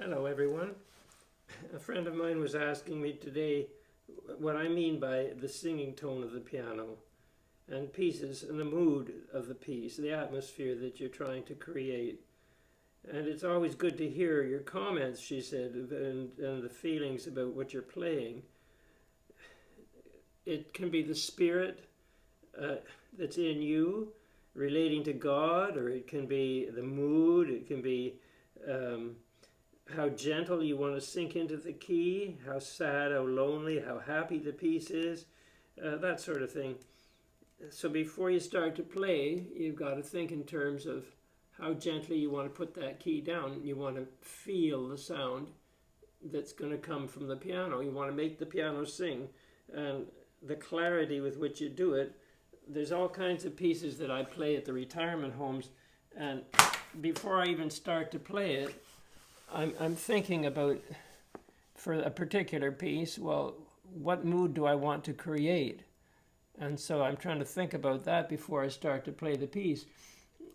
Hello, everyone. A friend of mine was asking me today what I mean by the singing tone of the piano and pieces and the mood of the piece, the atmosphere that you're trying to create. And it's always good to hear your comments, she said, and the feelings about what you're playing. It can be the spirit that's in you relating to God, or it can be the mood, it can be how gentle you want to sink into the key, how sad, how lonely, how happy the piece is, that sort of thing. So before you start to play, you've got to think in terms of how gently you want to put that key down. You want to feel the sound that's going to come from the piano. You want to make the piano sing, and the clarity with which you do it. There's all kinds of pieces that I play at the retirement homes, and before I even start to play it, I'm thinking about, for a particular piece, well, what mood do I want to create? And so I'm trying to think about that before I start to play the piece.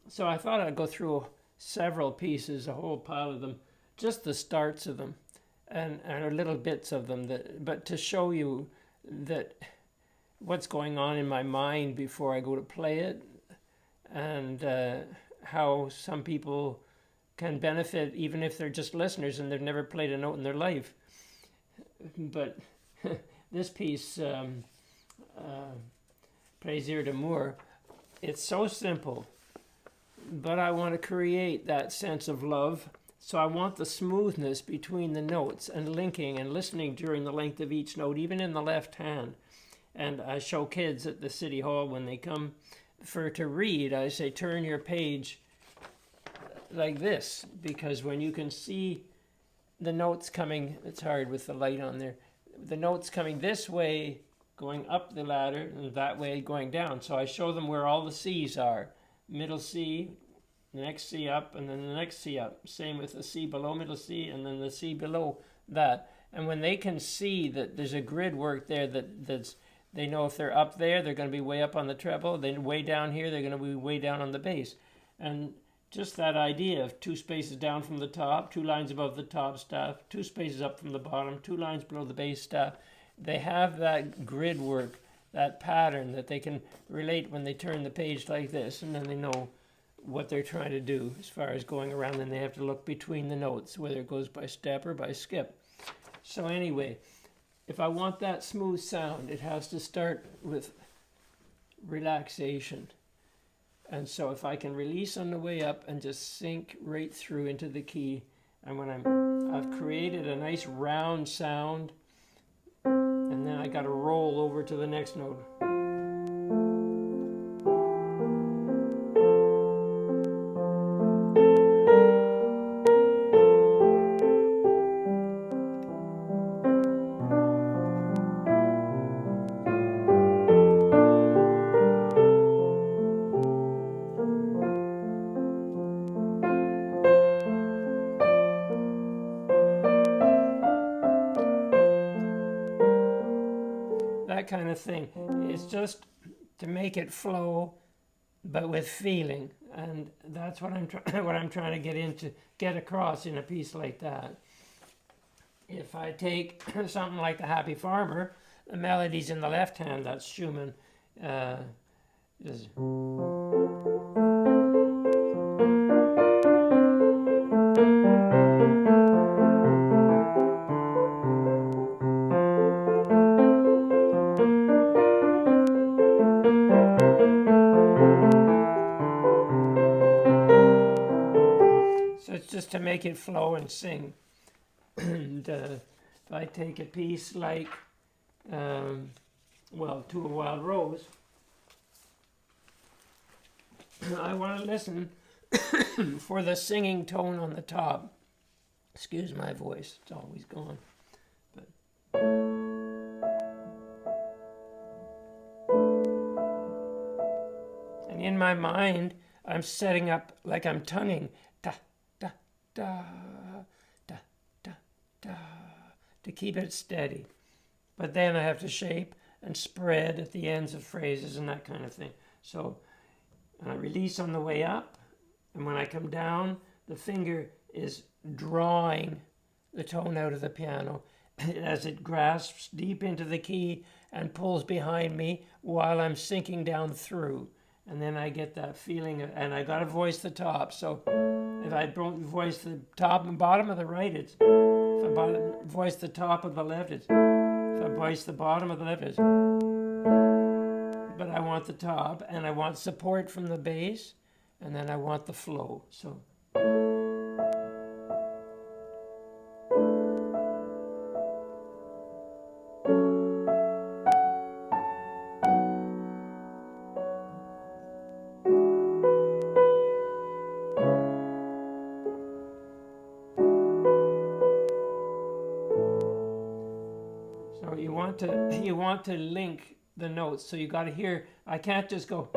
So I thought I'd go through several pieces, a whole pile of them, just the starts of them, and little bits of them, but to show you that what's going on in my mind before I go to play it, and how some people can benefit even if they're just listeners and they've never played a note in their life. But this piece, Plaisir d'amour, it's so simple, but I want to create that sense of love. So I want the smoothness between the notes and linking and listening during the length of each note, even in the left hand. And I show kids at the city hall when they come to read, I say, turn your page like this, because when you can see the notes coming, it's hard with the light on there, the notes coming this way, going up the ladder, and that way going down. So I show them where all the C's are. Middle C, the next C up, and then the next C up. Same with the C below middle C, and then the C below that. And when they can see that there's a grid work there that's they know if they're up there, they're going to be way up on the treble. Then way down here, they're going to be way down on the bass. And just that idea of 2 spaces down from the top, 2 lines above the top staff, 2 spaces up from the bottom, 2 lines below the bass staff. They have that grid work, that pattern that they can relate when they turn the page like this, and then they know what they're trying to do as far as going around, and they have to look between the notes, whether it goes by step or by skip. So anyway, if I want that smooth sound, it has to start with relaxation. And so if I can release on the way up and just sink right through into the key, and when I've created a nice round sound, and then I got to roll over to the next note. That kind of thing. It's just to make it flow, but with feeling, and that's what I'm trying to get across in a piece like that. If I take something like The Happy Farmer, the melody's in the left hand. That's Schumann. Just to make it flow and sing. And if I take a piece like, To a Wild Rose, I want to listen for the singing tone on the top. Excuse my voice, it's always gone. But and in my mind, I'm setting up like I'm tonguing. Da, da, da, da, to keep it steady. But then I have to shape and spread at the ends of phrases and that kind of thing. So I release on the way up, and when I come down, the finger is drawing the tone out of the piano as it grasps deep into the key and pulls behind me while I'm sinking down through. And then I get that feeling, and I got to voice the top. So if I voice the top and bottom of the right, it's, if I voice the top of the left, it's, if I voice the bottom of the left, it's, but I want the top, and I want support from the bass, and then I want the flow. So. So you want to link the notes. So you got to hear. I can't just go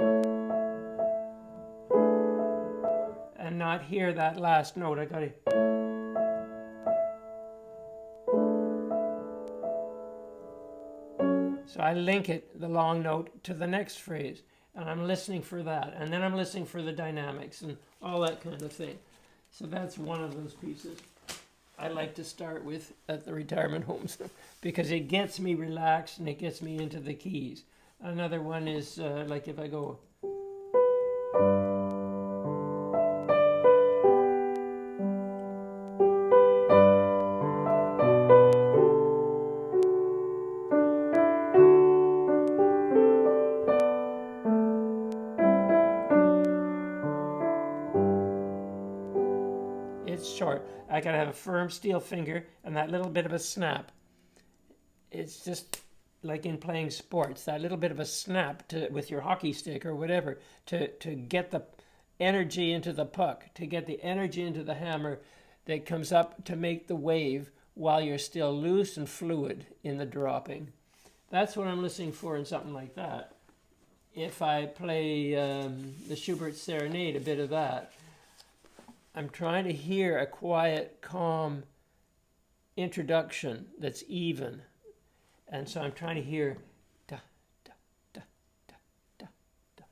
and not hear that last note. I got to. So I link it, the long note, to the next phrase, and I'm listening for that, and then I'm listening for the dynamics and all that kind of thing. So that's one of those pieces I like to start with at the retirement homes because it gets me relaxed and it gets me into the keys. Another one is like if I go. It's short. I gotta have a firm steel finger and that little bit of a snap. It's just like in playing sports, that little bit of a snap with your hockey stick or whatever to get the energy into the puck, to get the energy into the hammer that comes up to make the wave while you're still loose and fluid in the dropping. That's what I'm listening for in something like that. If I play the Schubert Serenade, a bit of that, I'm trying to hear a quiet, calm introduction that's even. And so I'm trying to hear da, da, da, da, da, da.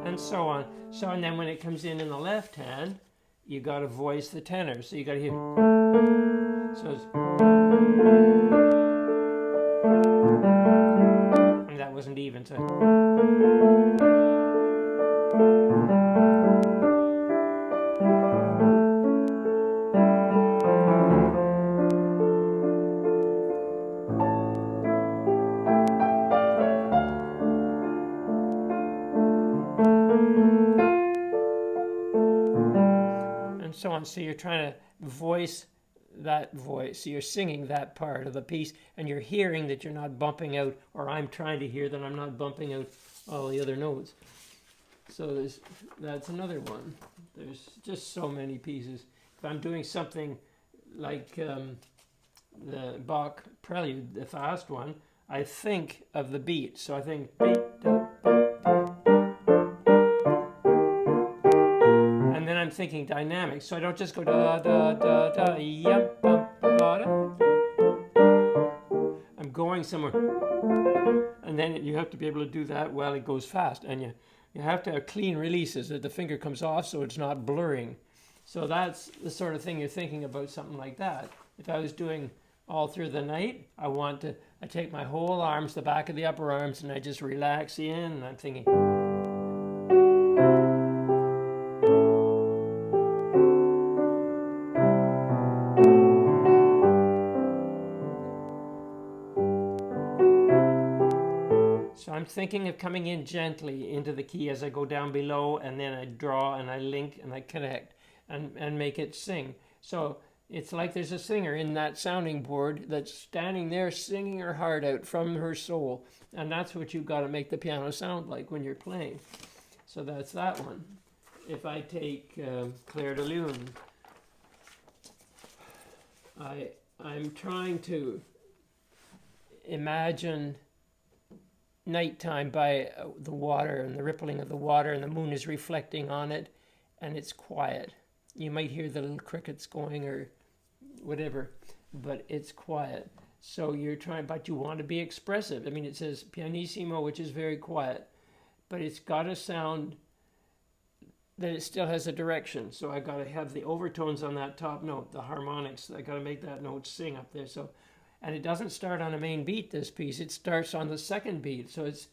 And so on. So, and then when it comes in the left hand, you got to voice the tenor. So you got to hear. So it's, and that wasn't even. So. And so on. So you're trying to voice that voice. So you're singing that part of the piece and you're hearing that you're not bumping out, or I'm trying to hear that I'm not bumping out all the other notes. So that's another one. There's just so many pieces. If I'm doing something like the Bach prelude, the fast one, I think of the beat. So I think beat, da, and then I'm thinking dynamics. So I don't just go da da da da yep bum ba da. I'm going somewhere, and then you have to be able to do that while it goes fast, and you have to have clean releases that the finger comes off so it's not blurring. So that's the sort of thing you're thinking about, something like that. If I was doing all through the night, I take my whole arms, the back of the upper arms, and I just relax in, and I'm thinking. So I'm thinking of coming in gently into the key as I go down below, and then I draw and I link and I connect. and make it sing. So it's like there's a singer in that sounding board that's standing there singing her heart out from her soul. And that's what you've got to make the piano sound like when you're playing. So that's that one. If I take Clair de Lune, I'm trying to imagine nighttime by the water and the rippling of the water, and the moon is reflecting on it, and it's quiet. You might hear the little crickets going or whatever, but it's quiet. So you're trying, but you want to be expressive. I mean, it says pianissimo, which is very quiet, but it's got to sound that it still has a direction. So I got to have the overtones on that top note, the harmonics. I got to make that note sing up there. So, and it doesn't start on a main beat, this piece. It starts on the second beat. So it's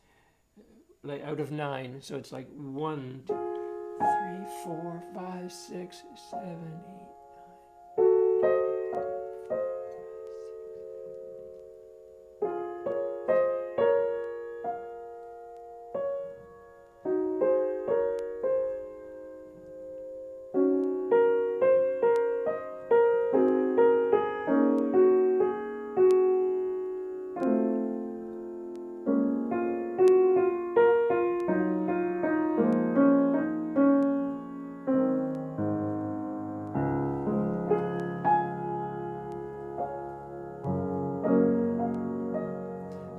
like out of 9. So it's like 1, 2, 3, 4, 5, 6, 7, 8.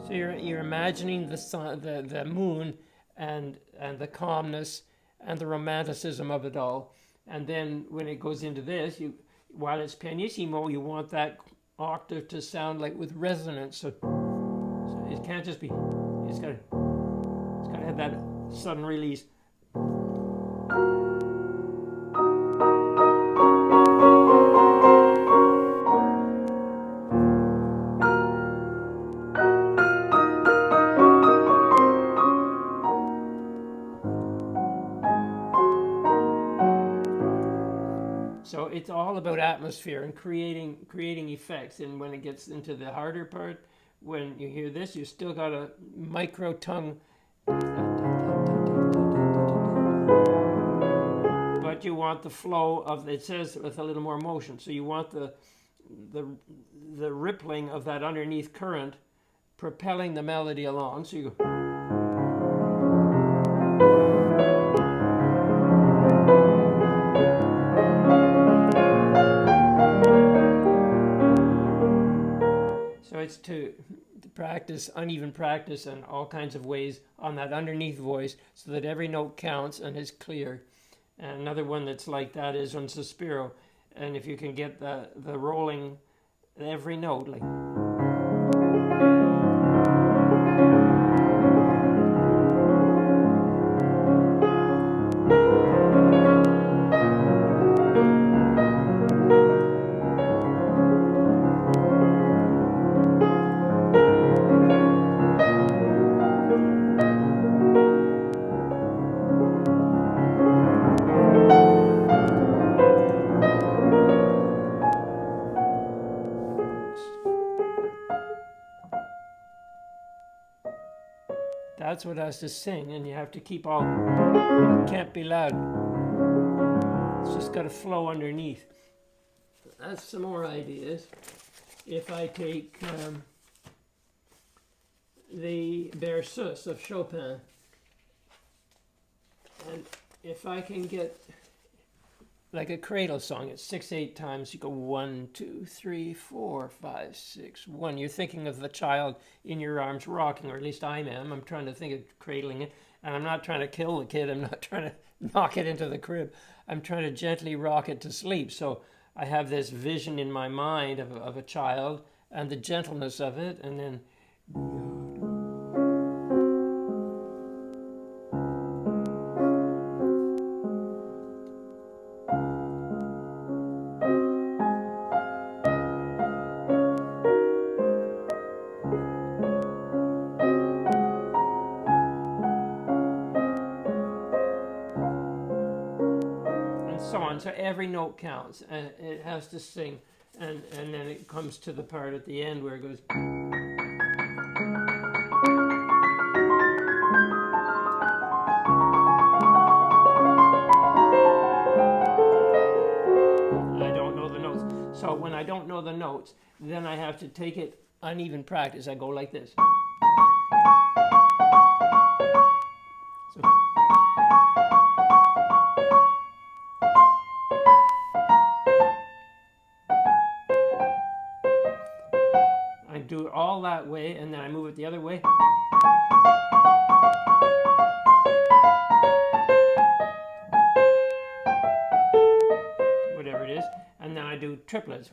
So you're imagining the sun, the moon, and the calmness and the romanticism of it all. And then when it goes into this, while it's pianissimo, you want that octave to sound like with resonance. So it can't just be. It's got to have that sudden release. So it's all about atmosphere and creating effects. And when it gets into the harder part, when you hear this, you still got a micro tongue. But you want the flow of, it says with a little more motion. So you want the rippling of that underneath current propelling the melody along. So you go. So it's to practice, uneven practice and all kinds of ways on that underneath voice so that every note counts and is clear. And another one that's like that is on Sospiro. And if you can get the rolling, every note, like... That's what has to sing, and you have to keep all, can't be loud. It's just got to flow underneath. That's some more ideas. If I take the Berceuse of Chopin, and if I can get like a cradle song, it's 6/8 times. You go 1, 2, 3, 4, 5, 6, 1. You're thinking of the child in your arms rocking, or at least I am. I'm trying to think of cradling it, and I'm not trying to kill the kid. I'm not trying to knock it into the crib. I'm trying to gently rock it to sleep. So I have this vision in my mind of a child and the gentleness of it, and then... so on. So every note counts, and it has to sing, and then it comes to the part at the end where it goes. notes, then I have to take it uneven practice. I go like this. So, I do it all that way, and then I move it the other way. Whatever it is. And then I do triplets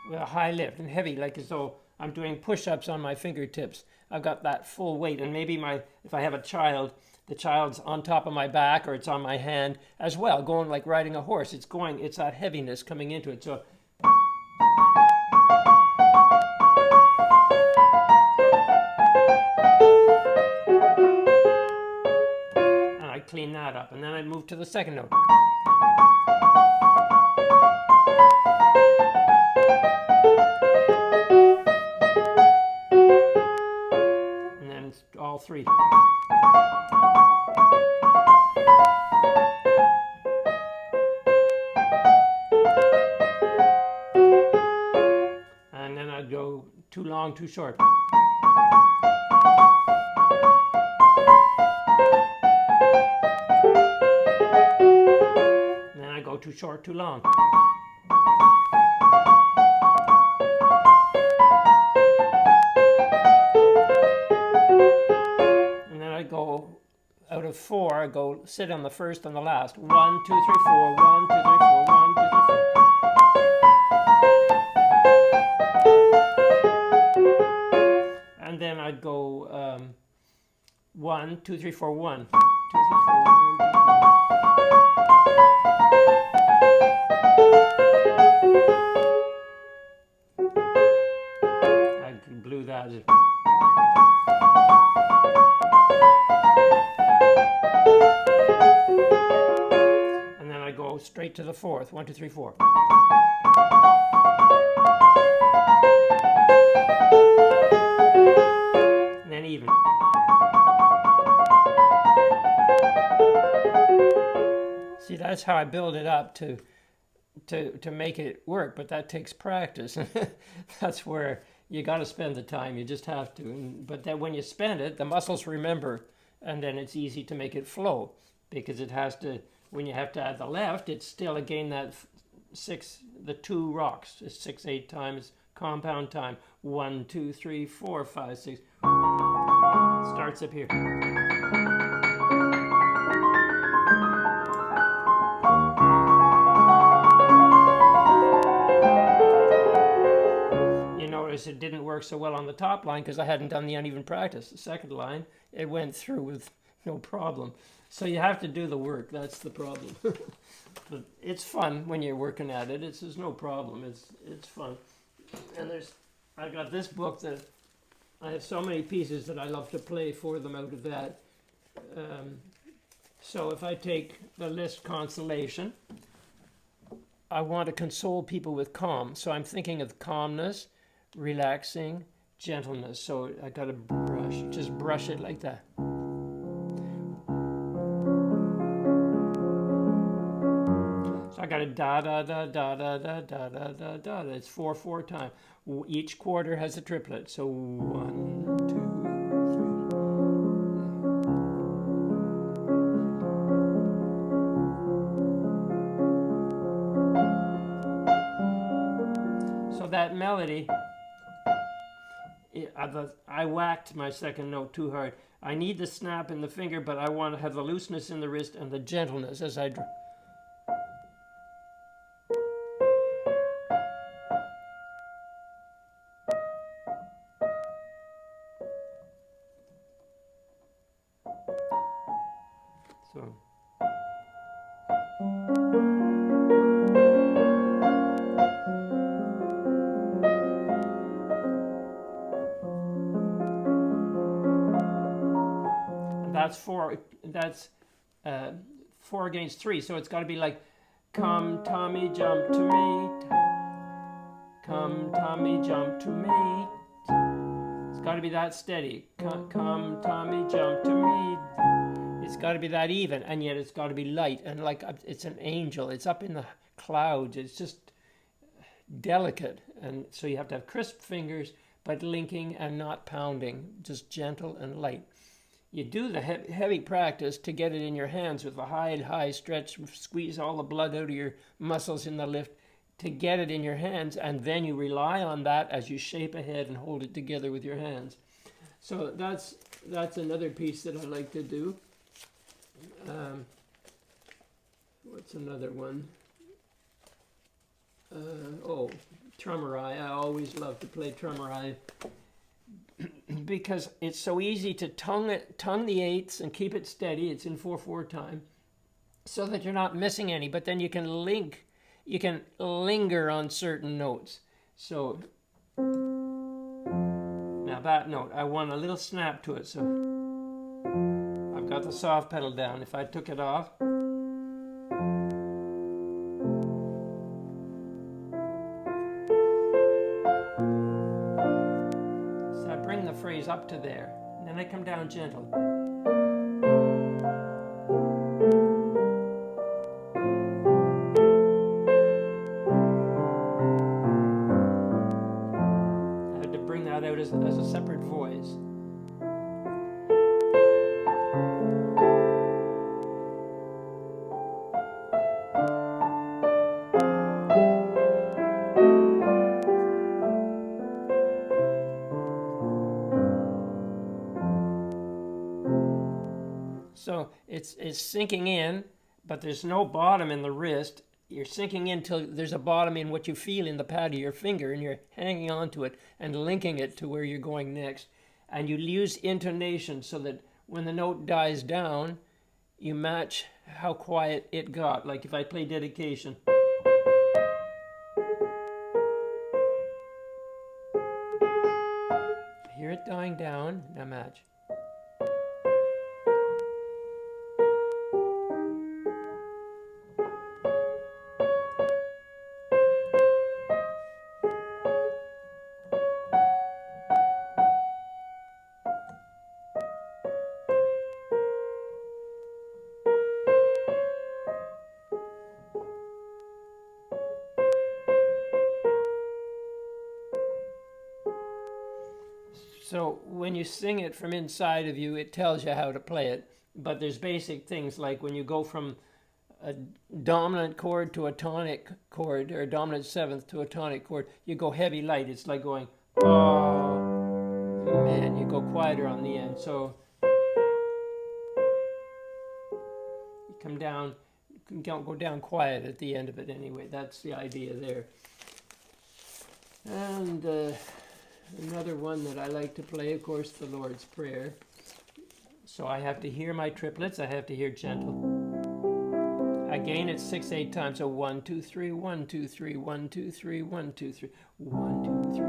with a high lift and heavy, like as though I'm doing push-ups on my fingertips. I've got that full weight, and maybe if I have a child, the child's on top of my back or it's on my hand as well, going like riding a horse. It's that heaviness coming into it. So and I clean that up, and then I move to the second note. And then all three. And then I'd go too long, too short. And then I go too short, too long. And then I go out of 4, I go sit on the first and the last. 1, 2, 3, 4, 1, 2, 3, 4, 1, 2, 3, 4. And then I'd go 1, 2, 3, 4, 1. 2, 3, 4, 1, 2, 3. I blew that. And then I go straight to the fourth. 1, 2, 3, 4. And then even. See, that's how I build it up to make it work, but that takes practice. That's where you got to spend the time. You just have to. But then when you spend it, the muscles remember, and then it's easy to make it flow, because it has to. When you have to add the left, it's still again that the 2 rocks. It's 6, 8 times compound time. 1, 2, 3, 4, 5, 6. Starts up here. You notice it didn't work so well on the top line because I hadn't done the uneven practice. The second line, it went through with no problem. So you have to do the work. That's the problem. But it's fun when you're working at it. There's no problem. It's fun. And I got this book that I have so many pieces that I love to play for them out of that. So if I take the list consolation, I want to console people with calm. So I'm thinking of calmness, relaxing, gentleness. So I got to just brush it like that. So I got a da da da da da da da da da da. It's 4 4 times. Each quarter has a triplet. So 1, 2, 3. So that melody, I whacked my second note too hard. I need the snap in the finger, but I want to have the looseness in the wrist and the gentleness as I draw. So. That's 4. That's 4 against 3. So it's got to be like, come Tommy, jump to me. Come Tommy, jump to me. It's got to be that steady. Come Tommy, jump to me. It's got to be that even, and yet it's got to be light and like it's an angel. It's up in the clouds. It's just delicate, and so you have to have crisp fingers, but linking and not pounding, just gentle and light. You do the heavy practice to get it in your hands with a high stretch, squeeze all the blood out of your muscles in the lift to get it in your hands, and then you rely on that as you shape ahead and hold it together with your hands. So that's another piece that I like to do. What's another one? Trummerai. I always love to play trummerai because it's so easy to tongue the eighths and keep it steady. It's in 4/4 time, so that you're not missing any. But then you can linger on certain notes. So now that note, I want a little snap to it. So I've got the soft pedal down. If I took it off. Phrase up to there, and then I come down gentle. I had to bring that out as a separate voice. So it's sinking in, but there's no bottom in the wrist. You're sinking in till there's a bottom in what you feel in the pad of your finger, and you're hanging on to it and linking it to where you're going next. And you use intonation so that when the note dies down, you match how quiet it got. Like if I play Dedication. Hear it dying down, now match. So when you sing it from inside of you, it tells you how to play it. But there's basic things like when you go from a dominant chord to a tonic chord, or a dominant seventh to a tonic chord, you go heavy light. It's like going, oh, man, you go quieter on the end. So you come down, you can go down quiet at the end of it anyway. That's the idea there. And another one that I like to play, of course, the Lord's Prayer. So I have to hear my triplets. I have to hear gentle. Again, it's 6/8 times. So 1, 2, 3, 1, 2, 3, 1, 2, 3, 1, 2, 3, 1, 2, 3, 1, 2, 3.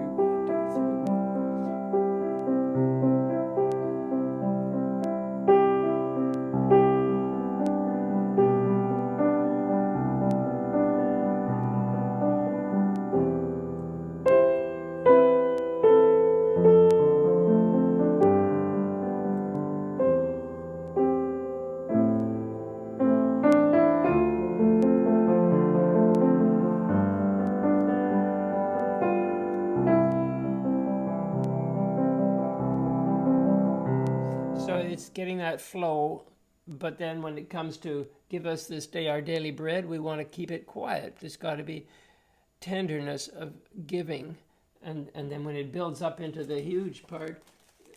So it's getting that flow, but then when it comes to give us this day our daily bread, we want to keep it quiet. There's got to be tenderness of giving. And then when it builds up into the huge part,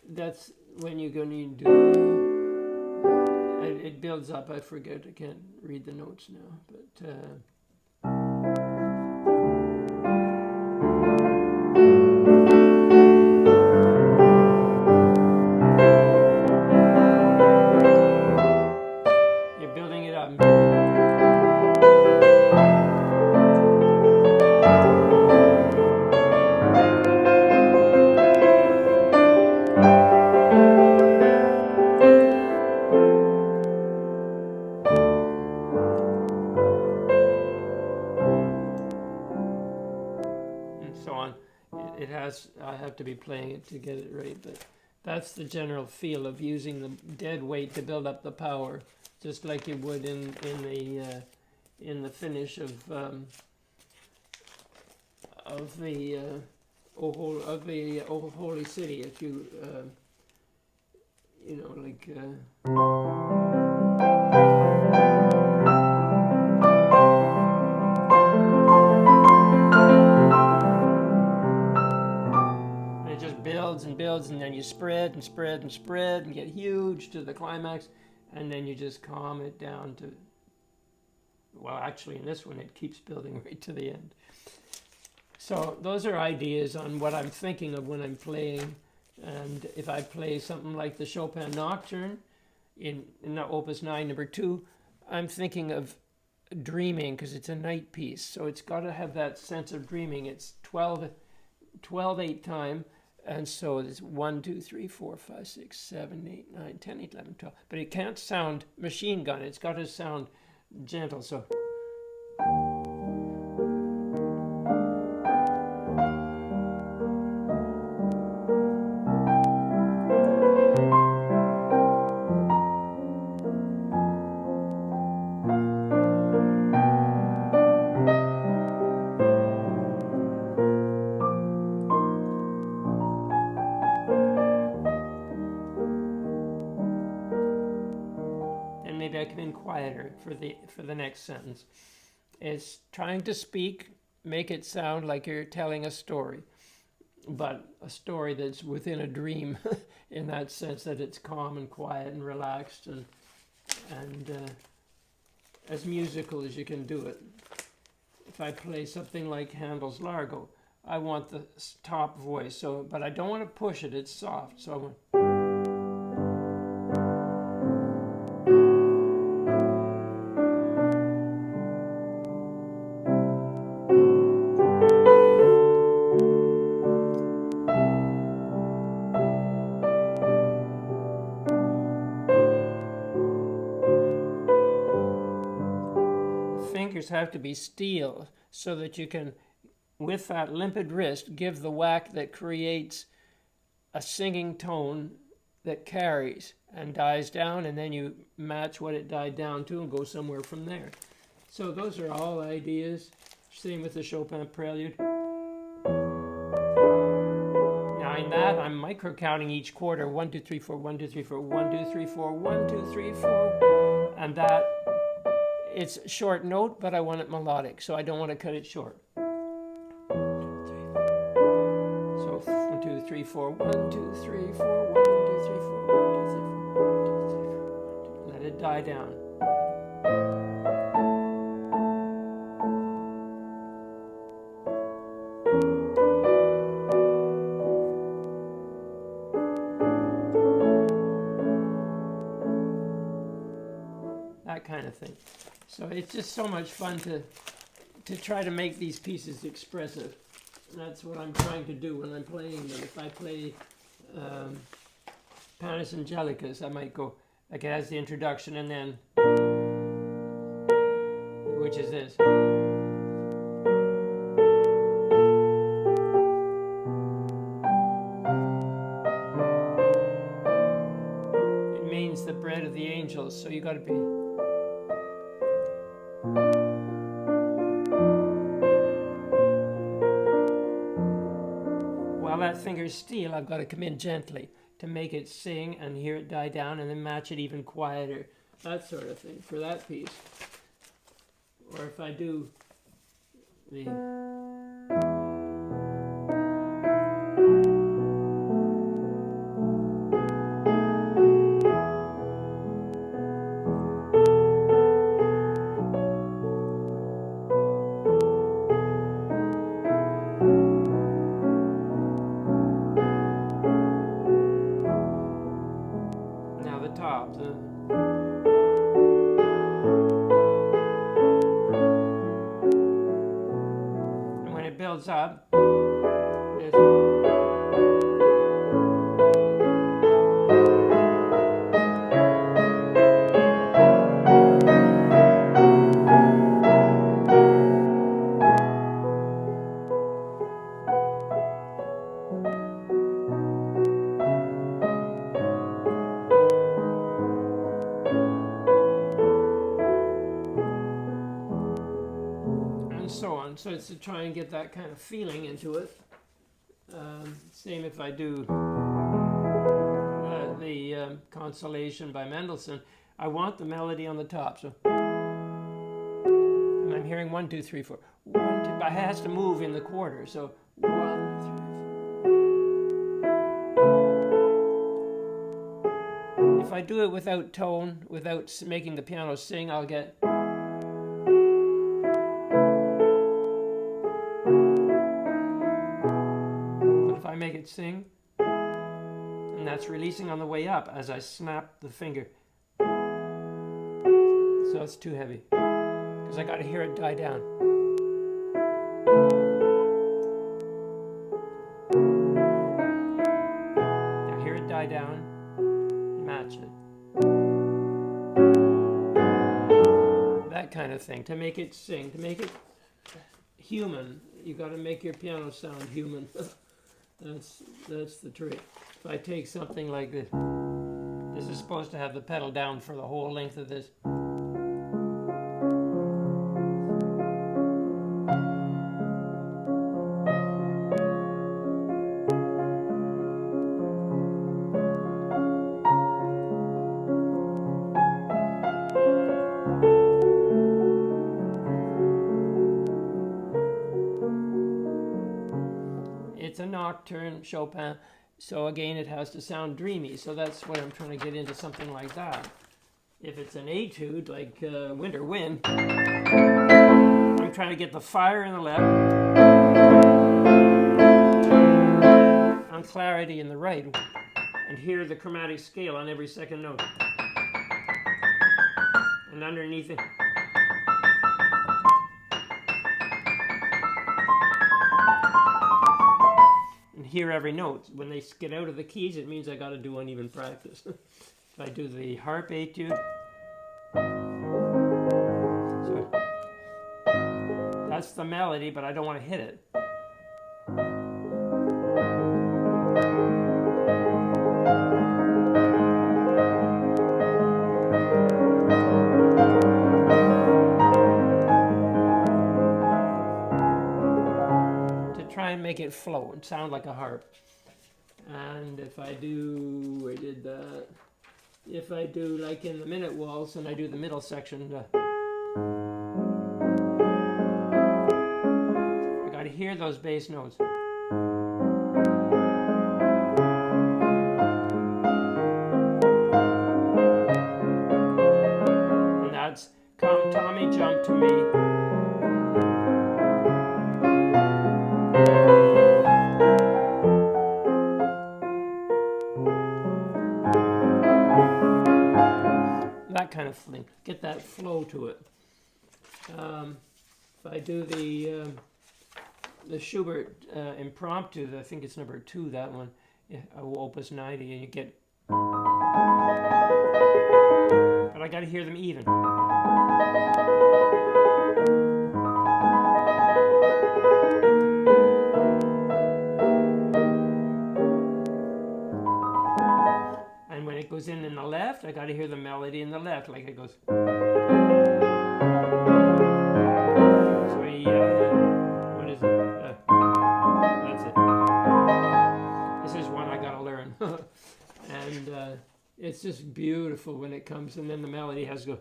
that's when you're going to do, it builds up. I forget, I can't read the notes now, but you're building it up. So on. It has, I have to be playing it to get it right, but that's the general feel of using the dead weight to build up the power, just like you would in the finish of of the O Holy City. If you like. And it just builds and builds, and then you spread and spread and spread and get huge to the climax, and then you just calm it down to. Well, actually, in this one, it keeps building right to the end. So those are ideas on what I'm thinking of when I'm playing. And if I play something like the Chopin Nocturne in the Opus 9, number 2, I'm thinking of dreaming because it's a night piece. So it's got to have that sense of dreaming. It's 12/8 time. And so it's 1, 2, 3, 4, 5, 6, 7, 8, 9, 10, 11, 12. But it can't sound machine gun. It's got to sound gentle. So. Maybe I come in quieter for the next sentence. It's trying to speak, make it sound like you're telling a story, but a story that's within a dream, in that sense that it's calm and quiet and relaxed and as musical as you can do it. If I play something like Handel's Largo, I want the top voice, but I don't want to push it. It's soft, so I want. Fingers have to be steel so that you can, with that limpid wrist, give the whack that creates a singing tone that carries and dies down, and then you match what it died down to and go somewhere from there. So those are all ideas. Same with the Chopin Prelude. Now in that, I'm micro counting each quarter. 1, 2, 3, 4, 1, 2, 3, 4, 1, 2, 3, 4, 1, 2, 3, 4. And that, it's short note, but I want it melodic, so I don't want to cut it short. So 1, 2, 3, 4, 1, 2, 3, 4, 1, 2, 3, 4, 1, 2, 3, 4, 1, 2, 3, 4. Let it die down. That kind of thing. So it's just so much fun to try to make these pieces expressive. And that's what I'm trying to do when I'm playing them. If I play Panis Angelicus, I might go like it has the introduction and then, which is this. It means the bread of the angels, so you got to be. While that finger's steel, I've got to come in gently to make it sing and hear it die down and then match it even quieter. That sort of thing for that piece. Or if I do the... top. And when it builds up, so on. So it's to try and get that kind of feeling into it. Same if I do the Consolation by Mendelssohn. I want the melody on the top. So, and I'm hearing 1, 2, 3, 4. 1, 2, but it has to move in the quarter. So 1, 3, 4. If I do it without tone, without making the piano sing, I'll get. But if I make it sing, and that's releasing on the way up as I snap the finger. So it's too heavy, because I got to hear it die down. Now hear it die down, match it. That kind of thing, to make it sing, to make it human. You got to make your piano sound human. That's the trick. If I take something like this, this is supposed to have the pedal down for the whole length of this. It's a nocturne, Chopin, so again it has to sound dreamy, so that's what I'm trying to get into, something like that. If it's an etude, like Winter Wind, I'm trying to get the fire in the left and clarity in the right, and hear the chromatic scale on every second note. And underneath it, hear every note. When they get out of the keys, it means I got to do uneven practice. If I do the harp etude, so that's the melody, but I don't want to hit it. And make it flow and sound like a harp. And if I do, I did that. If I do like in the minute waltz and I do the middle section, I got to hear those bass notes. And that's Come Tommy Jump to Me. That kind of thing. Get that flow to it. If I do the Schubert impromptu, I think it's number 2, that one, Opus 90, and you get. But I got to hear them even. It goes in the left, I got to hear the melody in the left, like it goes. So what is it? That's it. This is one I got to learn. And it's just beautiful when it comes, and then the melody has to go.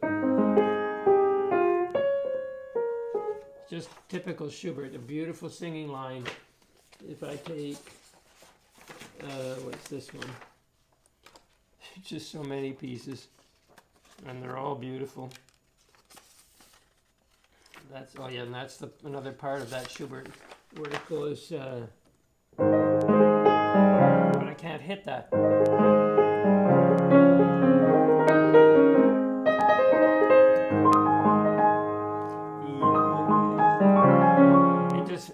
It's just typical Schubert, a beautiful singing line. If I take, what's this one? Just so many pieces, and they're all beautiful. That's and that's another part of that Schubert where it goes. But I can't hit that.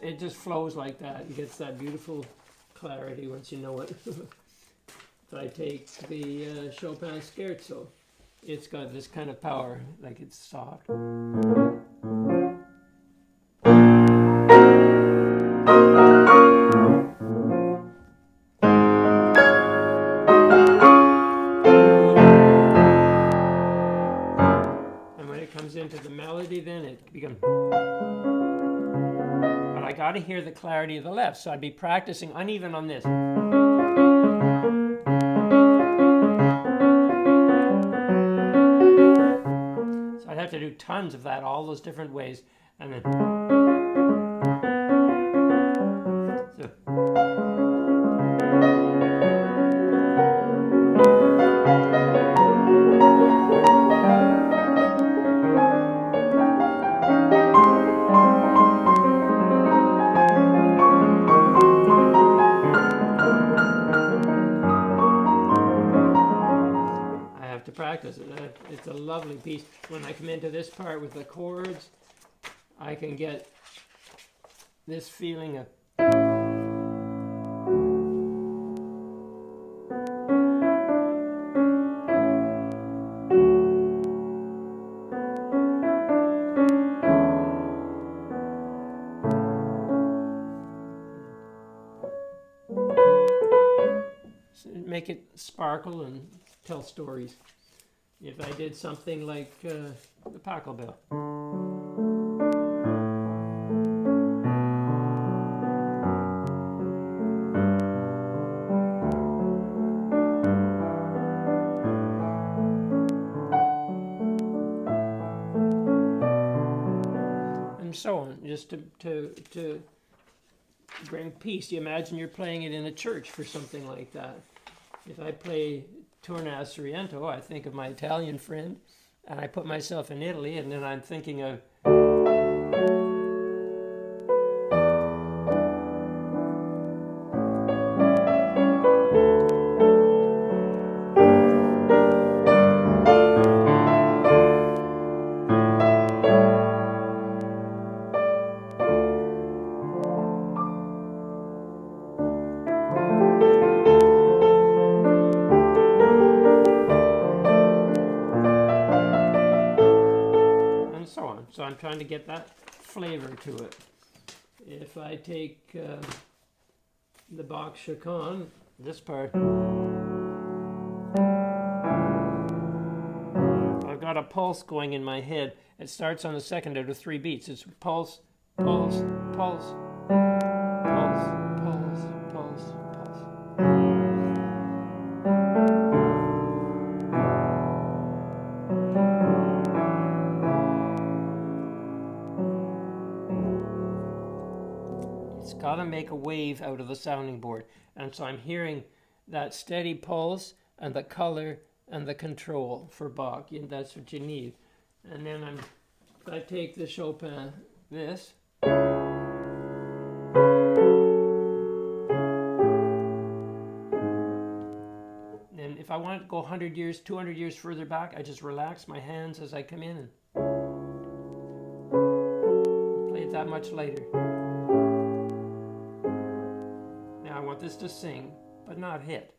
It just flows like that. It gets that beautiful clarity once you know it. If I take the Chopin Scherzo, it's got this kind of power, like it's soft. And when it comes into the melody, then it becomes. I got to hear the clarity of the left. So I'd be practicing uneven on this. So I'd have to do tons of that, all those different ways. And then... So, to practice it. It's a lovely piece. When I come into this part with the chords, I can get this feeling of make it sparkle and tell stories. If I did something like the Packle Bell. And so on, just to bring peace. You imagine you're playing it in a church for something like that. If I play Torna a Sorrento, I think of my Italian friend, and I put myself in Italy, and then I'm thinking of So I'm trying to get that flavor to it. If I take the Bach Chaconne, this part, I've got a pulse going in my head. It starts on the second out of 3 beats. It's pulse, pulse, pulse, pulse, pulse, pulse, pulse. Got to make a wave out of the sounding board, and so I'm hearing that steady pulse and the color and the control for Bach, and that's what you need. And then if I take the Chopin, this, and if I want to go 100 years, 200 years further back, I just relax my hands as I come in and play it that much lighter. I want this to sing, but not hit.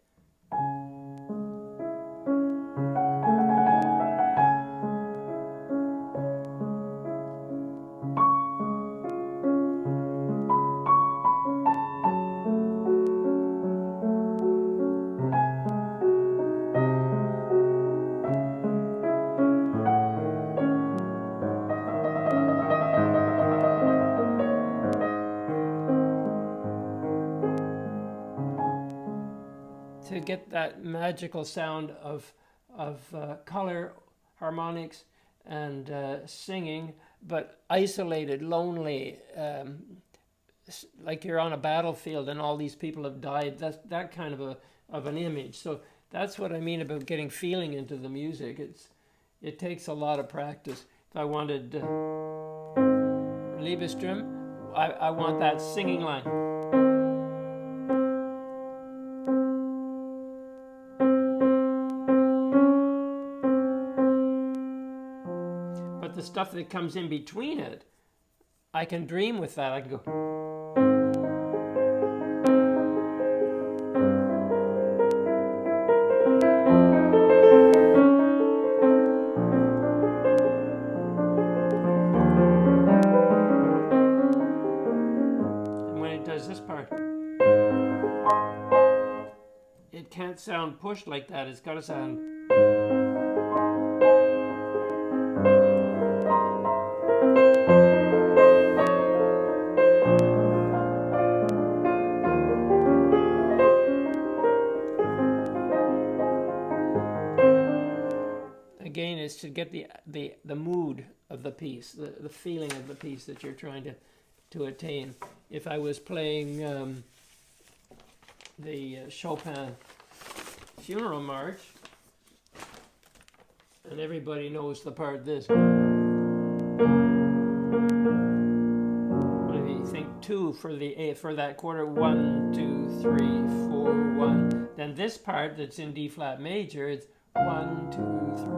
To get that magical sound of color, harmonics, and singing, but isolated, lonely, like you're on a battlefield and all these people have died. That's that kind of an image. So that's what I mean about getting feeling into the music. It takes a lot of practice. If I wanted Liebestrom, I want that singing line. The stuff that comes in between it, I can dream with that. I can go. And when it does this part, it can't sound pushed like that. It's got to sound. get the mood of the piece, the feeling of the piece that you're trying to attain. If I was playing the Chopin Funeral March, and everybody knows the part this. But if you think 2 for that quarter, 1, 2, 3, 4, 1, then this part that's in D flat major, it's 1, 2, 3.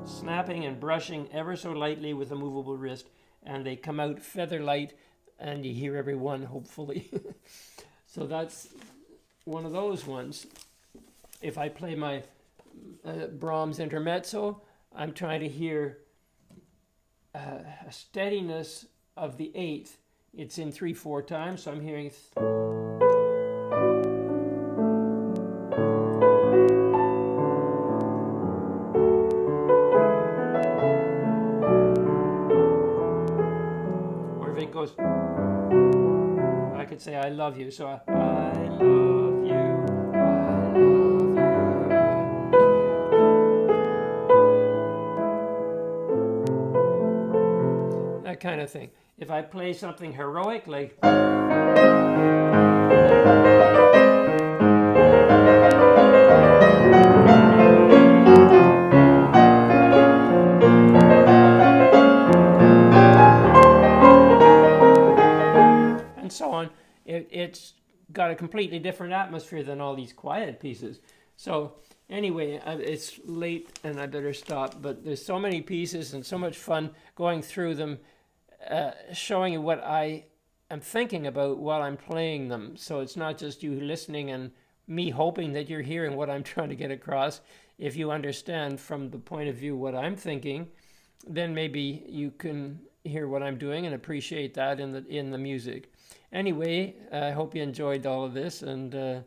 Snapping and brushing ever so lightly with a movable wrist, and they come out feather light, and you hear every one, hopefully. So that's one of those ones. If I play my Brahms intermezzo, I'm trying to hear a steadiness of the eighth. It's in 3/4 time, so I'm hearing goes, I could say I love you, so I love you, I love you. That kind of thing. If I play something heroic like so on, it's got a completely different atmosphere than all these quiet pieces. So anyway, it's late and I better stop, but there's so many pieces and so much fun going through them, showing you what I am thinking about while I'm playing them. So it's not just you listening and me hoping that you're hearing what I'm trying to get across. If you understand from the point of view what I'm thinking, then maybe you can hear what I'm doing and appreciate that in the music. Anyway, I hope you enjoyed all of this, and